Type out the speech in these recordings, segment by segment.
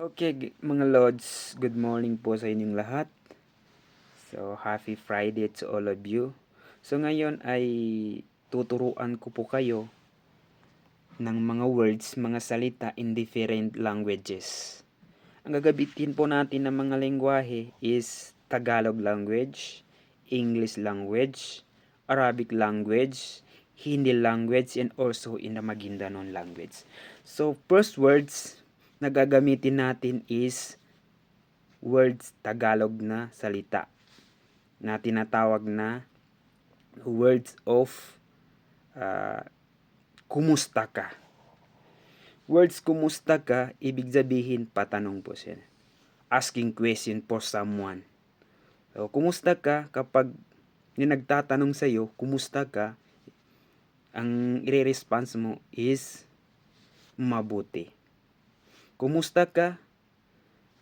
Okay, mga Lods, good morning po sa inyong lahat. So, happy Friday to all of you. So, ngayon ay tuturuan ko po kayo ng mga words, mga salita in different languages. Ang gagamitin po natin ng mga lengguwahe is Tagalog language, English language, Arabic language, Hindi language, and also in the Maguindanon language. So, first words na gagamitin natin is words Tagalog na salita na tinatawag na words of kumusta ka. Words kumusta ka, ibig sabihin patanong po siya. Asking question for someone. So, kumusta ka kapag nagtatanong sa iyo, kumusta ka, ang i-response mo is mabuti. Kumusta ka?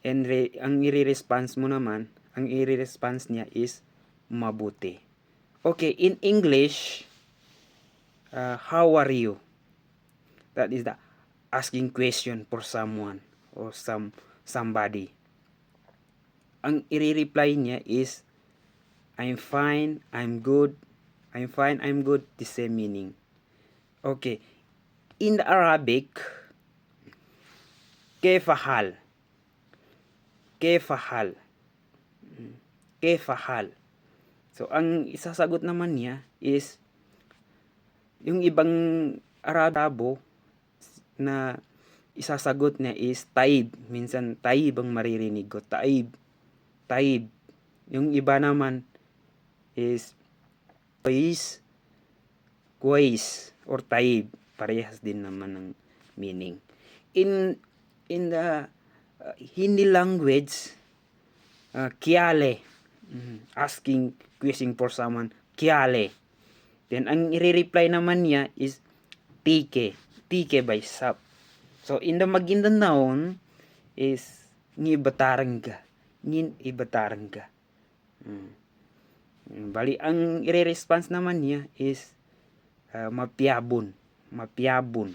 And ang i-response mo naman, ang i-response niya is mabuti. Okay, in English, how are you? That is the asking question for someone or somebody. Ang i-reply niya is I'm fine, I'm good. I'm fine, I'm good. The same meaning. Okay. In the Arabic, kefahal. Kefahal. Kefahal. So, ang isasagot naman niya is, yung ibang Arabo na isasagot niya is taib. Minsan, taib ang maririnig ko. Taib. Taib. Yung iba naman is Kuwais or taib. Parehas din naman ng meaning. In the Hindi language, kiale. Asking question for someone, kiale. Then, ang i-reply naman niya is tike. Tike by sap. So, in the Maguindanon is ngibataranga. Ngin ibataranga. Bali, ang i-response naman niya is mapiabon. Mapiabon.